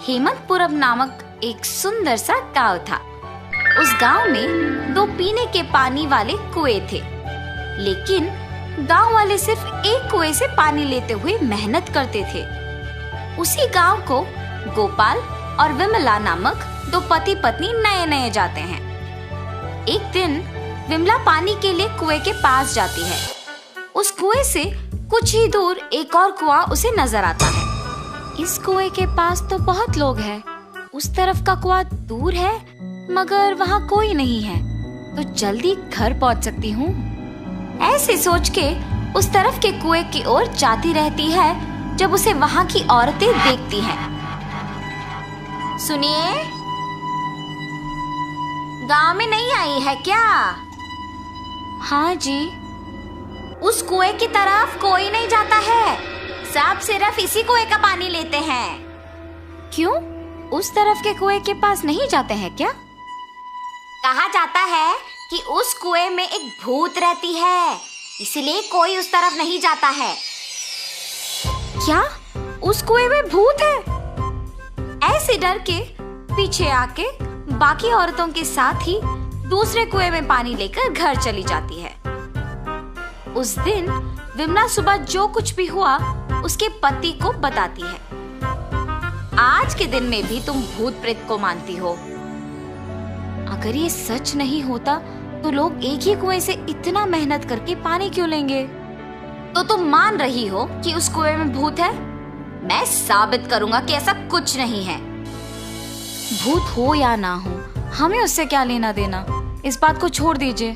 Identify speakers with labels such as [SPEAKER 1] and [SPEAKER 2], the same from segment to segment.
[SPEAKER 1] हेमंतपुरम नामक एक सुंदर सा गांव था। उस गांव में 2 पीने के पानी वाले कुएं थे, लेकिन गांव वाले सिर्फ एक कुएं से पानी लेते हुए मेहनत करते थे। उसी गांव को गोपाल और विमला नामक 2 पति पत्नी नए नए जाते हैं। एक दिन विमला पानी के लिए कुएं के पास जाती है। उस कुएं से कुछ ही दूर एक और कुआं उसे नजर आता है। इस कुएं के पास तो बहुत लोग हैं, उस तरफ का कुआं दूर है मगर वहाँ कोई नहीं है, तो जल्दी घर पहुँच सकती हूँ। ऐसे सोच के उस तरफ के कुएं की ओर जाती रहती है जब उसे वहाँ की औरतें देखती हैं। सुनिए, गांव में नहीं आई है क्या? हाँ जी। उस कुएं की तरफ कोई नहीं जाता है, सब सिर्फ इसी कुएं का पानी लेते हैं। क्यों, उस तरफ के कुएं के पास नहीं जाते हैं क्या? कहा जाता है कि उस कुएं में एक भूत रहती है, इसलिए कोई उस तरफ नहीं जाता है। क्या उस कुएं में भूत है? ऐसे डर के पीछे आके बाकी औरतों के साथ ही दूसरे कुएं में पानी लेकर घर चली जाती है। उस दिन विमला सुबह जो कुछ भी हुआ उसके पति को बताती है। आज के दिन में भी तुम भूत प्रेत को मानती हो। अगर ये सच नहीं होता तो लोग एक ही कुएं से इतना मेहनत करके पानी क्यों लेंगे? तो तुम मान रही हो कि उस कुएं में भूत है? मैं साबित करूंगा कि ऐसा कुछ नहीं है। भूत हो या ना हो, हमें उससे क्या लेना देना, इस बात को छोड़ दीजिए।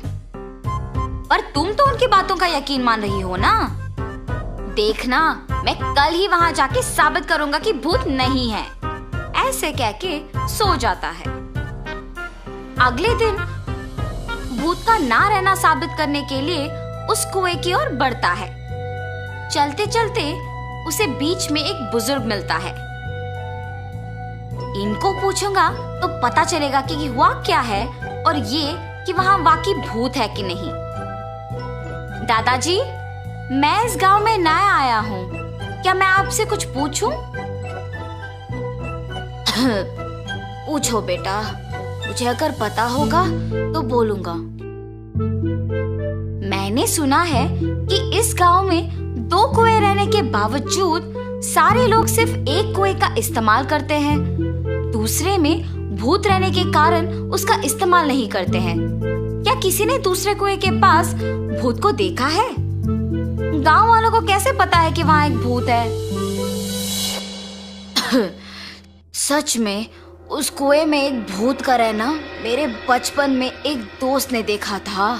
[SPEAKER 1] पर तुम तो उनकी बातों का यकीन मान रही हो ना? देखना, मैं कल ही वहां जाके साबित करूंगा कि भूत नहीं है। ऐसे कह के सो जाता है। अगले दिन भूत का ना रहना साबित करने के लिए उस कुएं की ओर बढ़ता है। चलते चलते उसे बीच में एक बुजुर्ग मिलता है। इनको पूछूंगा तो पता चलेगा कि हुआ क्या है और ये कि वहां वाकई भूत है कि नहीं। दादाजी, मैं इस गांव में नया आया हूँ, क्या मैं आपसे कुछ पूछूं? पूछो बेटा, मुझे अगर पता होगा तो बोलूंगा। मैंने सुना है कि इस गांव में 2 कुएं रहने के बावजूद सारे लोग सिर्फ एक कुएं का इस्तेमाल करते हैं, दूसरे में भूत रहने के कारण उसका इस्तेमाल नहीं करते हैं। क्या किसी ने दूसरे कुएं के पास भूत को देखा है? गांव वालों को कैसे पता है कि वहां एक भूत है? सच में उस कुएं में एक भूत का रहना मेरे बचपन में एक दोस्त ने देखा था।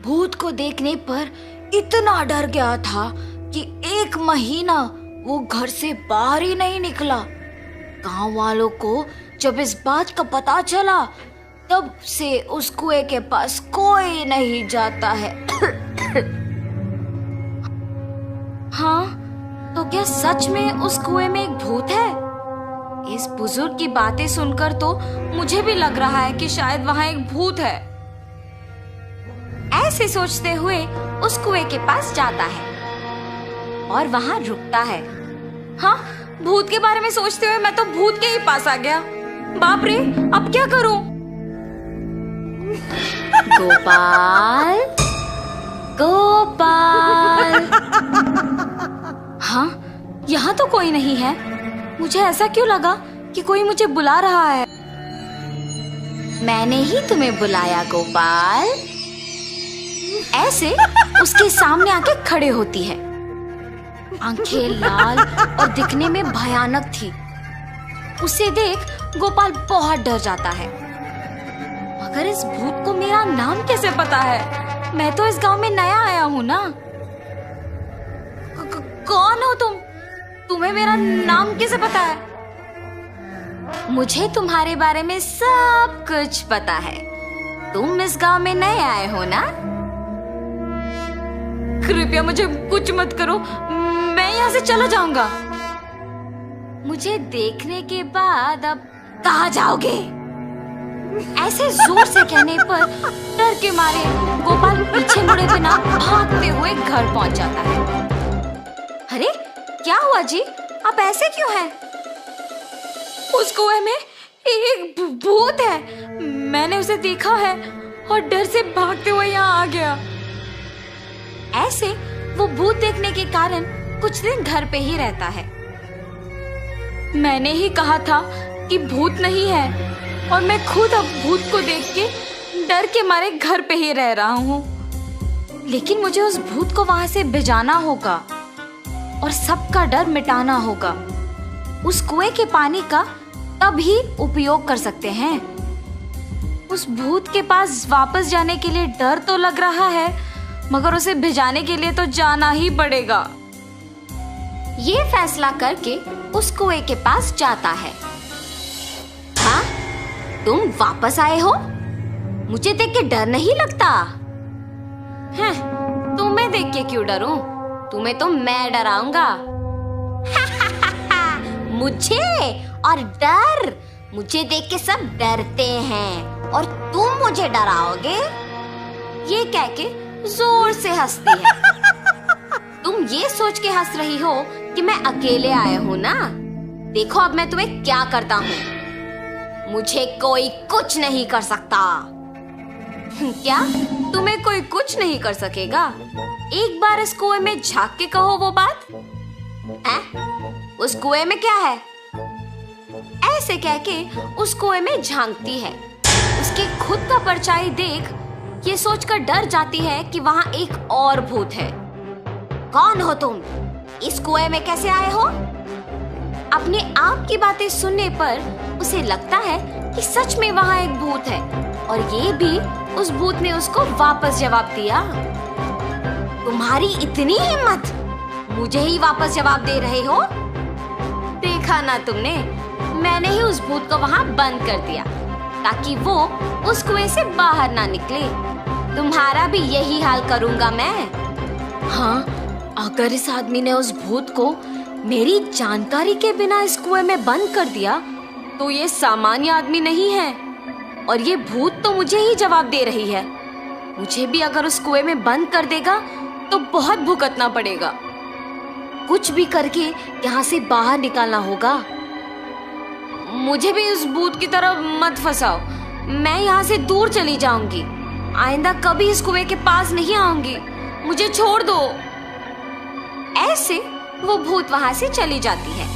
[SPEAKER 1] भूत को देखने पर इतना डर गया था कि 1 महीना वो घर से बाहर ही नहीं निकला। गांव वालों को जब इस बात का पता चला तब से उस कुएं के पास कोई नहीं जाता है। हाँ, तो क्या सच में उस कुएं में एक भूत है? इस बुजुर्ग की बातें सुनकर तो मुझे भी लग रहा है कि शायद वहां एक भूत है। ऐसे सोचते हुए उस कुएं के पास जाता है और वहां रुकता है। हाँ, भूत के बारे में सोचते हुए मैं तो भूत के ही पास आ गया। बाप रे, अब क्या करूं? गोपाल, गोपाल। हाँ, यहाँ तो कोई नहीं है। मुझे ऐसा क्यों लगा कि कोई मुझे बुला रहा है? मैंने ही तुम्हें बुलाया गोपाल। ऐसे उसके सामने आके खड़े होती है। आंखें लाल और दिखने में भयानक थी। उसे देख गोपाल बहुत डर जाता है। मगर इस भूत को मेरा नाम कैसे पता है? मैं तो इस गांव में नया आया हूँ ना। कौन हो तुम? तुम्हें मेरा नाम कैसे पता है? मुझे तुम्हारे बारे में सब कुछ पता है। तुम इस गांव में नए आए हो ना? कृपया मुझे कुछ मत करो, मैं यहाँ से चला जाऊंगा। मुझे देखने के बाद अब कहाँ जाओगे? ऐसे जोर से कहने पर डर के मारे गोपाल पीछे मुड़े बिना भागते हुए घर पहुंच जाता है। अरे क्या हुआ जी, आप ऐसे क्यों हैं? उस कुएं में एक भूत है। मैंने उसे देखा है और डर से भागते हुए यहाँ आ गया। ऐसे वो भूत देखने के कारण कुछ दिन घर पे ही रहता है। मैंने ही कहा था कि भूत नहीं है और मैं खुद अब भूत को देख के डर के मारे घर पे ही रह रहा हूँ। लेकिन मुझे उस भूत को वहां से भिजाना होगा और सबका डर मिटाना होगा। उस कुएं के पानी का तभी उपयोग कर सकते हैं। उस भूत के पास वापस जाने के लिए डर तो लग रहा है, मगर उसे भिजाने के लिए तो जाना ही पड़ेगा। ये फैसला करके उस कुएं के पास जाता है। हाँ, तुम वापस आए हो? मुझे देख के डर नहीं लगता? तुम्हें देख के क्यों डरूं? तुम्हें तो मैं डराऊंगा। मुझे और डर? मुझे देख के सब डरते हैं और तुम मुझे डराओगे? ये कह के जोर से हंसती है। तुम ये सोच के हंस रही हो कि मैं अकेले आया हूँ ना? देखो अब मैं तुम्हें क्या करता हूँ। मुझे कोई कुछ नहीं कर सकता। क्या तुम्हें कोई कुछ नहीं कर सकेगा? एक बार इस कुएं में झांक के कहो वो बात। उस कुएं में क्या है? ऐसे कह के उस कुएं में झांकती है। उसके खुद का परछाई देख ये सोचकर डर जाती है कि वहां एक और भूत है। कौन हो तुम? इस कुएं में कैसे आए हो? अपने आप की बातें सुनने पर उसे लगता है कि सच में वहां एक भूत है और ये भी उस भूत ने उसको वापस जवाब दिया। तुम्हारी इतनी हिम्मत, मुझे ही वापस जवाब दे रहे हो? देखा ना तुमने, मैंने ही उस भूत को वहां बंद कर दिया ताकि वो उस कुएं से बाहर ना निकले। तुम्हारा भी यही हाल करूंगा मैं। हाँ, अगर इस आदमी ने उस भूत को मेरी जानकारी के बिना इस कुएं में बंद कर दिया तो ये सामान्य आदमी नहीं है और ये भूत तो मुझे ही जवाब दे रही है। मुझे भी अगर उस कुएं में बंद कर देगा तो बहुत भुगतना पड़ेगा। कुछ भी करके यहाँ से बाहर निकालना होगा। मुझे भी उस भूत की तरफ मत फंसाओ। मैं यहाँ से दूर चली जाऊंगी। आइंदा कभी इस कुएं के पास नहीं आऊंगी। मुझे छोड़ दो। ऐसे वो भूत वहां से चली जाती है।